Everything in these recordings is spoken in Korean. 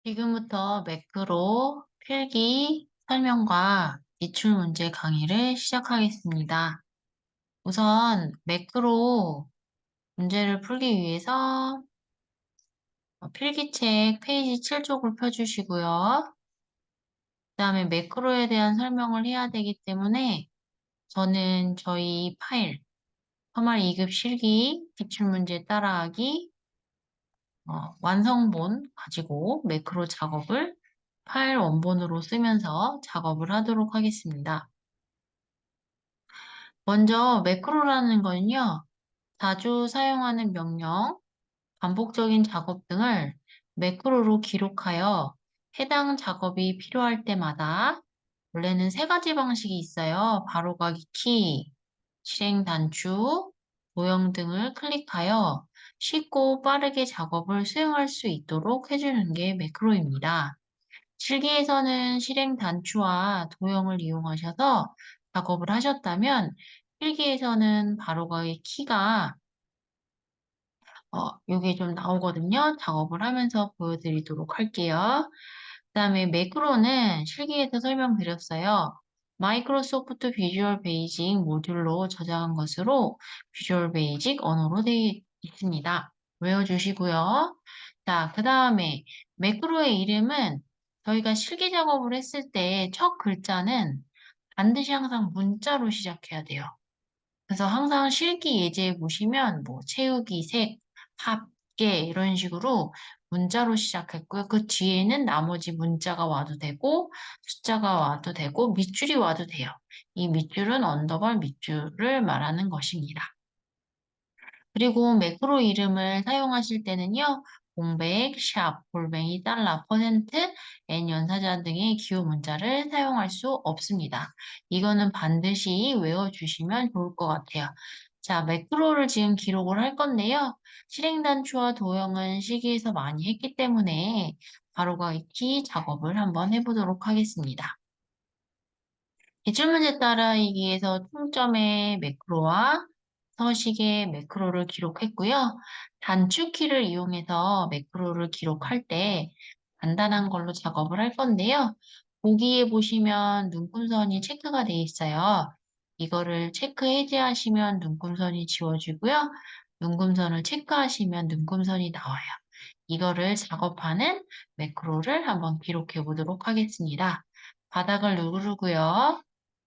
지금부터 매크로 필기 설명과 기출 문제 강의를 시작하겠습니다. 우선 매크로 문제를 풀기 위해서 필기책 페이지 7쪽을 펴주시고요. 그 다음에 매크로에 대한 설명을 해야 되기 때문에 저는 저희 파일 3월 2급 실기 기출문제 따라하기 완성본 가지고 매크로 작업을 파일 원본으로 쓰면서 작업을 하도록 하겠습니다. 먼저 매크로라는 건요, 자주 사용하는 명령, 반복적인 작업 등을 매크로로 기록하여 해당 작업이 필요할 때마다 원래는 세 가지 방식이 있어요. 바로가기 키, 실행 단추, 도형 등을 클릭하여 쉽고 빠르게 작업을 수행할 수 있도록 해주는 게 매크로입니다. 실기에서는 실행 단추와 도형을 이용하셔서 작업을 하셨다면 필기에서는 바로가기 키가 요게 좀 나오거든요. 작업을 하면서 보여드리도록 할게요. 그 다음에 매크로는 실기에서 설명드렸어요. 마이크로소프트 비주얼 베이직 모듈로 저장한 것으로 비주얼 베이직 언어로 되어 있습니다. 외워주시고요. 자, 그 다음에 매크로의 이름은 저희가 실기 작업을 했을 때 첫 글자는 반드시 항상 문자로 시작해야 돼요. 그래서 항상 실기 예제에 보시면 뭐 채우기, 색, 합계 이런 식으로 문자로 시작했고요. 그 뒤에는 나머지 문자가 와도 되고 숫자가 와도 되고 밑줄이 와도 돼요. 이 밑줄은 언더바 밑줄을 말하는 것입니다. 그리고 매크로 이름을 사용하실 때는요. 공백, 샵, 골뱅이, 달러, 퍼센트, n 연사자 등의 기호 문자를 사용할 수 없습니다. 이거는 반드시 외워주시면 좋을 것 같아요. 자, 매크로를 지금 기록을 할 건데요. 실행 단추와 도형은 실기에서 많이 했기 때문에 바로가 익히 작업을 한번 해보도록 하겠습니다. 기출문제 따라이기에서 총점의 매크로와 서식의 매크로를 기록했고요. 단축키를 이용해서 매크로를 기록할 때 간단한 걸로 작업을 할 건데요. 보기에 보시면 눈금선이 체크가 되어 있어요. 이거를 체크 해제하시면 눈금선이 지워지고요. 눈금선을 체크하시면 눈금선이 나와요. 이거를 작업하는 매크로를 한번 기록해 보도록 하겠습니다. 바닥을 누르고요.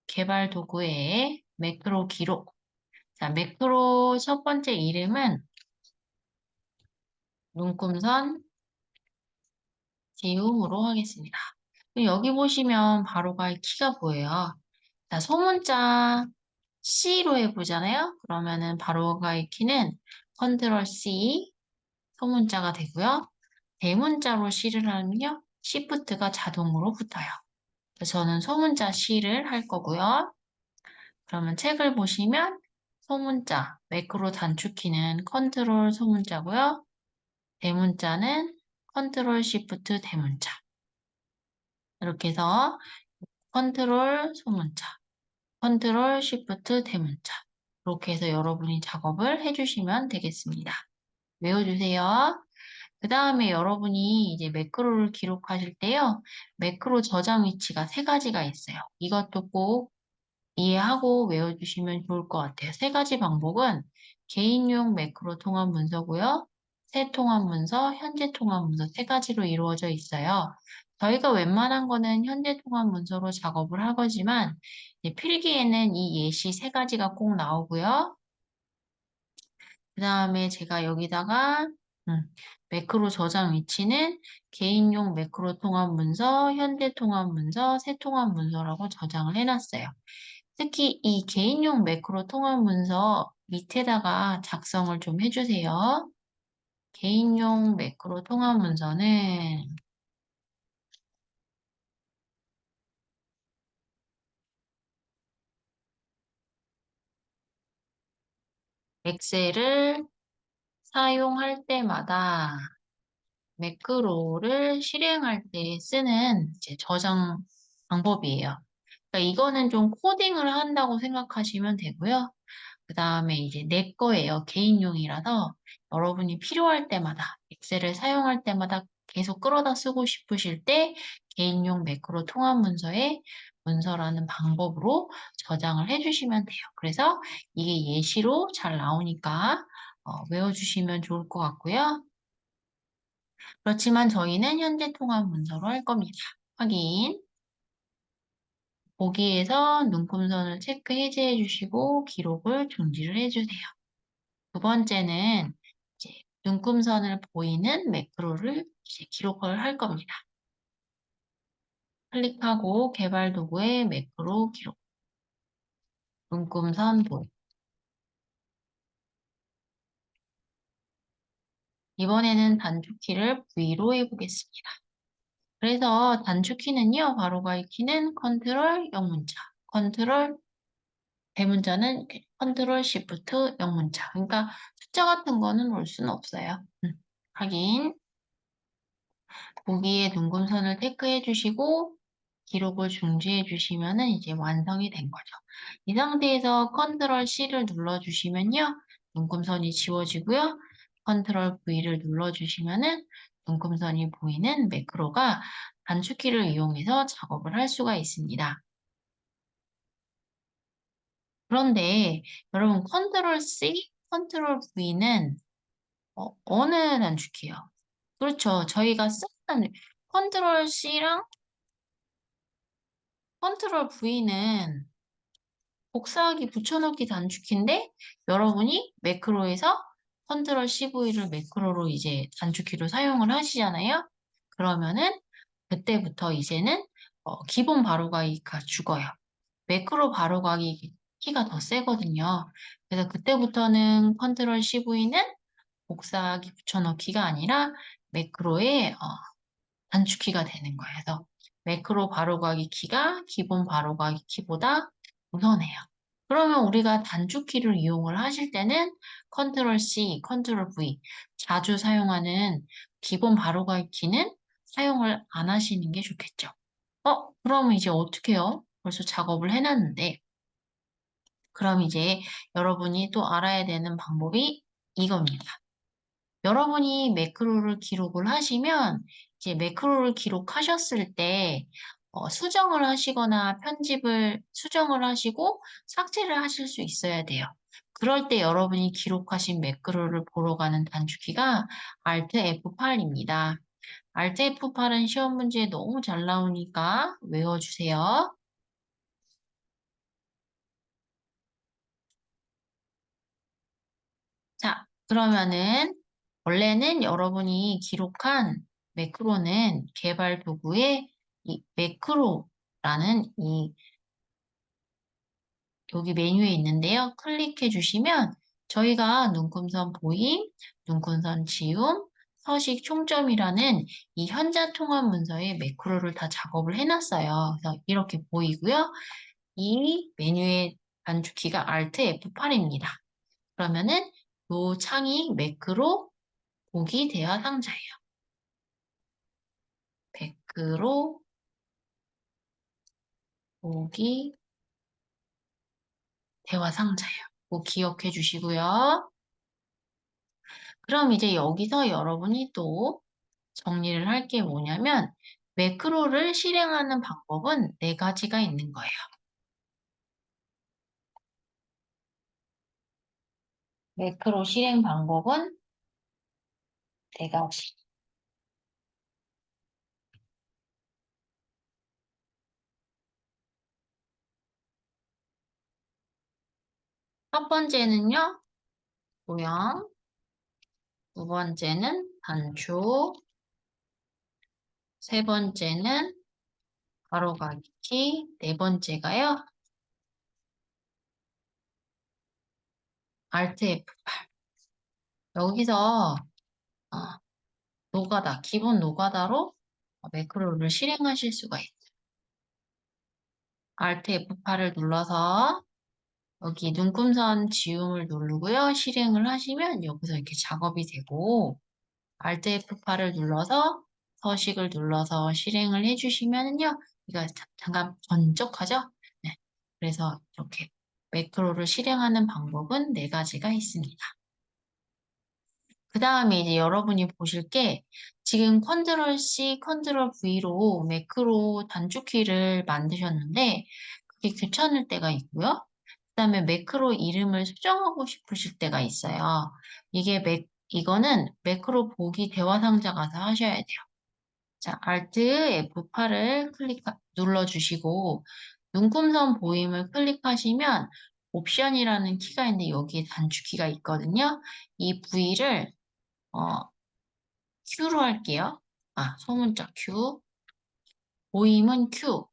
개발 도구에 매크로 기록. 자, 매크로 첫 번째 이름은 눈금선 지움으로 하겠습니다. 여기 보시면 바로가 키가 보여요. 자, 소문자 C로 해보잖아요. 그러면은 바로가의 키는 컨트롤 C 소문자가 되고요. 대문자로 C를 하면요. Shift가 자동으로 붙어요. 그래서 저는 소문자 C를 할 거고요. 그러면 책을 보시면 소문자, 매크로 단축키는 컨트롤 소문자고요. 대문자는 컨트롤 시프트 대문자. 이렇게 해서 컨트롤 소문자, 컨트롤 시프트 대문자. 이렇게 해서 여러분이 작업을 해주시면 되겠습니다. 외워주세요. 그 다음에 여러분이 이제 매크로를 기록하실 때요. 매크로 저장 위치가 세 가지가 있어요. 이것도 꼭 이해하고 외워주시면 좋을 것 같아요. 세 가지 방법은 개인용 매크로 통합 문서고요. 새 통합 문서, 현재 통합 문서 세 가지로 이루어져 있어요. 저희가 웬만한 거는 현재 통합 문서로 작업을 하거지만 필기에는 이 예시 세 가지가 꼭 나오고요. 그 다음에 제가 여기다가 매크로 저장 위치는 개인용 매크로 통합 문서, 현재 통합 문서, 새 통합 문서라고 저장을 해놨어요. 특히 이 개인용 매크로 통합 문서 밑에다가 작성을 좀 해주세요. 개인용 매크로 통합 문서는 엑셀을 사용할 때마다 매크로를 실행할 때 쓰는 이제 저장 방법이에요. 그러니까 이거는 좀 코딩을 한다고 생각하시면 되고요. 그 다음에 이제 내 거예요. 개인용이라서 여러분이 필요할 때마다, 엑셀을 사용할 때마다 계속 끌어다 쓰고 싶으실 때 개인용 매크로 통합 문서에 문서라는 방법으로 저장을 해주시면 돼요. 그래서 이게 예시로 잘 나오니까 외워주시면 좋을 것 같고요. 그렇지만 저희는 현재 통합 문서로 할 겁니다. 확인. 보기에서 눈금선을 체크 해제해 주시고 기록을 중지를 해주세요. 두 번째는 이제 눈금선을 보이는 매크로를 이제 기록을 할 겁니다. 클릭하고 개발 도구에 매크로 기록. 눈금선 보기. 이번에는 단축키를 V로 해보겠습니다. 그래서 단축키는요, 바로가기 키는 컨트롤 영문자, 컨트롤 대문자는 컨트롤 시프트 영문자. 그러니까 숫자 같은 거는 올 수는 없어요. 확인. 보기에 눈금선을 체크해 주시고 기록을 중지해 주시면은 이제 완성이 된 거죠. 이 상태에서 컨트롤 C를 눌러 주시면요. 눈금선이 지워지고요. 컨트롤 V를 눌러 주시면은 눈금선이 보이는 매크로가 단축키를 이용해서 작업을 할 수가 있습니다. 그런데 여러분 컨트롤 C, 컨트롤 V는 어느 단축키요? 그렇죠. 저희가 쓰는 컨트롤 C랑 컨트롤 V는 복사하기, 붙여넣기 단축키인데 여러분이 매크로에서 컨트롤 CV를 매크로로 이제 단축키로 사용을 하시잖아요. 그러면은 그때부터 이제는 기본 바로가기가 죽어요. 매크로 바로가기 키가 더 세거든요. 그래서 그때부터는 컨트롤 CV는 복사하기, 붙여넣기가 아니라 매크로의 단축키가 되는 거예요. 그래서 매크로 바로가기 키가 기본 바로가기 키보다 우선해요. 그러면 우리가 단축키를 이용을 하실 때는 컨트롤 C, 컨트롤 V 자주 사용하는 기본 바로가기 키는 사용을 안 하시는 게 좋겠죠. 그럼 이제 어떻게 해요? 벌써 작업을 해놨는데 그럼 이제 여러분이 또 알아야 되는 방법이 이겁니다. 여러분이 매크로를 기록을 하시면 이제 매크로를 기록하셨을 때 수정을 하시거나 편집을 수정을 하시고 삭제를 하실 수 있어야 돼요. 그럴 때 여러분이 기록하신 매크로를 보러 가는 단축키가 Alt F8입니다. Alt F8은 시험 문제에 너무 잘 나오니까 외워주세요. 자, 그러면은 원래는 여러분이 기록한 매크로는 개발 도구에 이 매크로라는 이 여기 메뉴에 있는데요. 클릭해 주시면 저희가 눈금선 보임, 눈금선 지움, 서식 총점이라는 이 현자 통합 문서에 매크로를 다 작업을 해놨어요. 그래서 이렇게 보이고요. 이 메뉴의 단축키가 Alt F8입니다. 그러면은 이 창이 매크로 보기 대화 상자예요. 매크로 보기 대화 상자예요. 꼭 기억해 주시고요. 그럼 이제 여기서 여러분이 또 정리를 할 게 뭐냐면 매크로를 실행하는 방법은 네 가지가 있는 거예요. 매크로 실행 방법은 네 가지. 첫 번째는요, 모형. 두 번째는 단축. 세 번째는 가로가기. 네 번째가요, Alt F8. 여기서 어, 노가다, 기본 노가다로 매크로를 실행하실 수가 있어요. Alt F8을 눌러서 여기 눈금선 지움을 누르고요. 실행을 하시면 여기서 이렇게 작업이 되고 Alt F8을 눌러서 서식을 눌러서 실행을 해주시면은요. 이거 잠깐 번쩍하죠? 네. 그래서 이렇게 매크로를 실행하는 방법은 네 가지가 있습니다. 그 다음에 이제 여러분이 보실 게 지금 컨트롤 C, 컨트롤 V로 매크로 단축키를 만드셨는데 그게 귀찮을 때가 있고요. 그 다음에 매크로 이름을 수정하고 싶으실 때가 있어요. 이거는 매크로 보기 대화 상자 가서 하셔야 돼요. 자, Alt F8을 눌러주시고 눈금선 보임을 클릭하시면 옵션이라는 키가 있는데 여기에 단축키가 있거든요. 이 V를 Q로 할게요. 소문자 Q, 보임은 Q,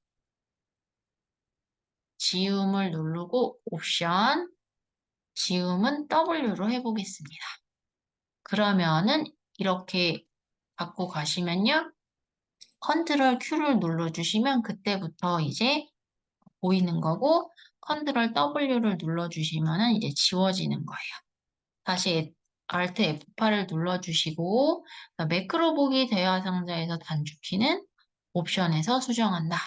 지움을 누르고 옵션, 지움은 W로 해보겠습니다. 그러면은 이렇게 갖고 가시면요. 컨트롤 Q를 눌러주시면 그때부터 이제 보이는 거고 컨트롤 W를 눌러주시면 이제 지워지는 거예요. 다시 Alt F8을 눌러주시고 매크로 보기 대화 상자에서 단축키는 옵션에서 수정한다.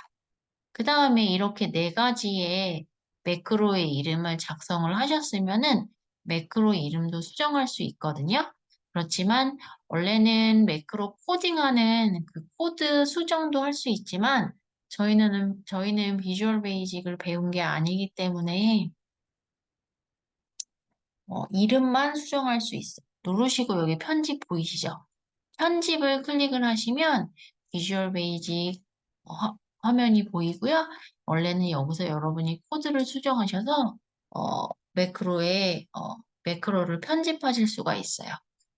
그 다음에 이렇게 네 가지의 매크로의 이름을 작성을 하셨으면은 매크로 이름도 수정할 수 있거든요. 그렇지만 원래는 매크로 코딩하는 그 코드 수정도 할 수 있지만 저희는 비주얼 베이직을 배운 게 아니기 때문에 이름만 수정할 수 있어요. 누르시고 여기 편집 보이시죠? 편집을 클릭을 하시면 비주얼 베이직 화면이 보이고요. 원래는 여기서 여러분이 코드를 수정하셔서 매크로를 편집하실 수가 있어요.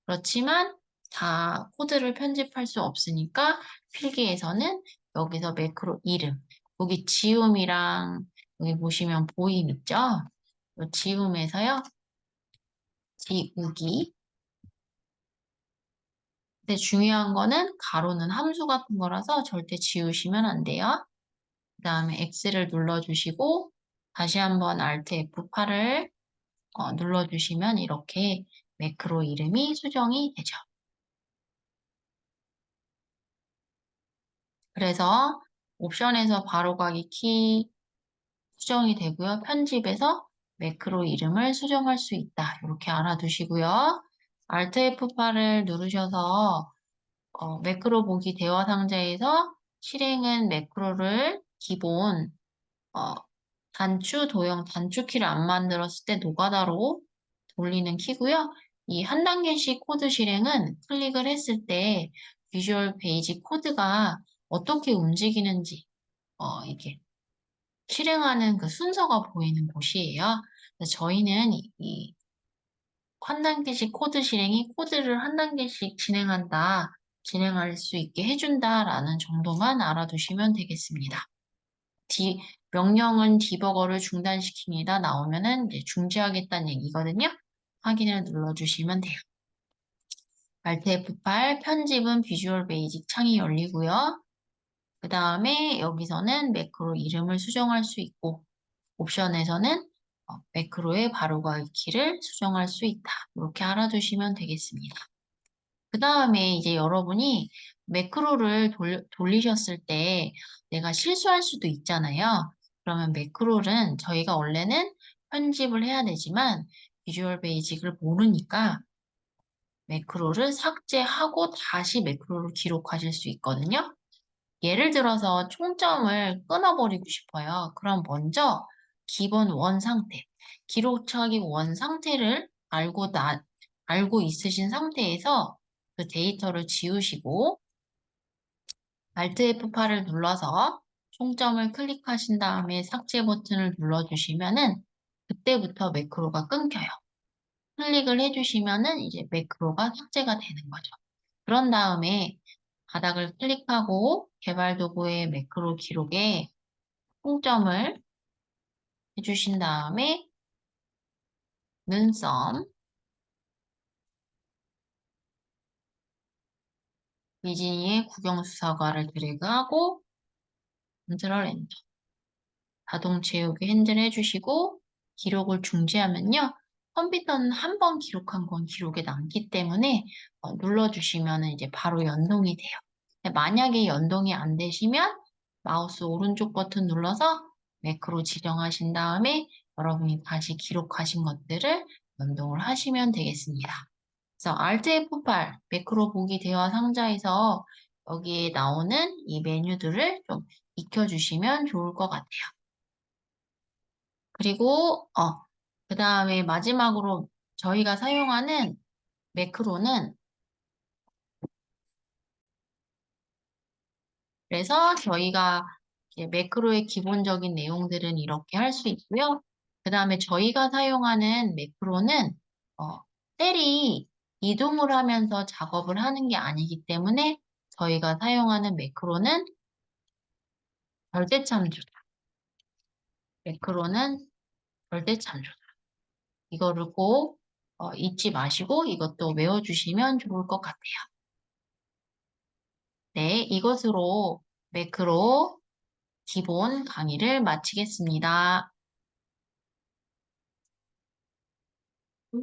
그렇지만 다 코드를 편집할 수 없으니까 필기에서는 여기서 매크로 이름, 여기 지움이랑 여기 보시면 보임 있죠? 이 지움에서요. 지우기. 근데 중요한 거는 가로는 함수 같은 거라서 절대 지우시면 안 돼요. 그 다음에 X를 눌러주시고 다시 한번 Alt F8을 눌러주시면 이렇게 매크로 이름이 수정이 되죠. 그래서 옵션에서 바로가기 키 수정이 되고요. 편집에서 매크로 이름을 수정할 수 있다. 이렇게 알아두시고요. Alt F8을 누르셔서 매크로 보기 대화 상자에서 실행은 매크로를 기본 어, 도형, 단축키를 안 만들었을 때 노가다로 돌리는 키고요. 이 한 단계씩 코드 실행은 클릭을 했을 때 비주얼 베이직 코드가 어떻게 움직이는지 이게 실행하는 그 순서가 보이는 곳이에요. 그래서 저희는 이 한 단계씩 코드 실행이 코드를 한 단계씩 진행할 수 있게 해준다라는 정도만 알아두시면 되겠습니다. 명령은 디버거를 중단시킵니다. 나오면은 이제 중지하겠다는 얘기거든요. 확인을 눌러주시면 돼요. Alt F8 편집은 비주얼 베이직 창이 열리고요. 그 다음에 여기서는 매크로 이름을 수정할 수 있고 옵션에서는 매크로의 바로가기 키를 수정할 수 있다. 이렇게 알아두시면 되겠습니다. 그 다음에 이제 여러분이 매크로를 돌리셨을 때 내가 실수할 수도 있잖아요. 그러면 매크로는 저희가 원래는 편집을 해야 되지만 비주얼 베이직을 모르니까 매크로를 삭제하고 다시 매크로를 기록하실 수 있거든요. 예를 들어서 총점을 끊어버리고 싶어요. 그럼 먼저 기본 원 상태, 기록하기 원 상태를 알고 있으신 상태에서 그 데이터를 지우시고 Alt F8을 눌러서 총점을 클릭하신 다음에 삭제 버튼을 눌러주시면은 그때부터 매크로가 끊겨요. 클릭을 해주시면은 이제 매크로가 삭제가 되는 거죠. 그런 다음에 바닥을 클릭하고 개발 도구의 매크로 기록에 총점을 해주신 다음에 눈썹, 미진이의 국영수사과를 드래그하고 컨트롤 엔터. 자동 채우기 핸들 해주시고 기록을 중지하면요. 컴퓨터는 한 번 기록한 건 기록에 남기 때문에 눌러주시면 이제 바로 연동이 돼요. 만약에 연동이 안 되시면 마우스 오른쪽 버튼 눌러서 매크로 지정하신 다음에 여러분이 다시 기록하신 것들을 연동을 하시면 되겠습니다. 그래서 Alt F8 매크로 보기 대화 상자에서 여기에 나오는 이 메뉴들을 좀 익혀주시면 좋을 것 같아요. 그리고 그 다음에 마지막으로 저희가 사용하는 매크로는 그래서 저희가 이제 매크로의 기본적인 내용들은 이렇게 할 수 있고요. 그 다음에 저희가 사용하는 매크로는 셀이 이동을 하면서 작업을 하는 게 아니기 때문에 저희가 사용하는 매크로는 절대참조다. 매크로는 절대참조다. 이거를 꼭 잊지 마시고 이것도 외워주시면 좋을 것 같아요. 네, 이것으로 매크로 기본 강의를 마치겠습니다.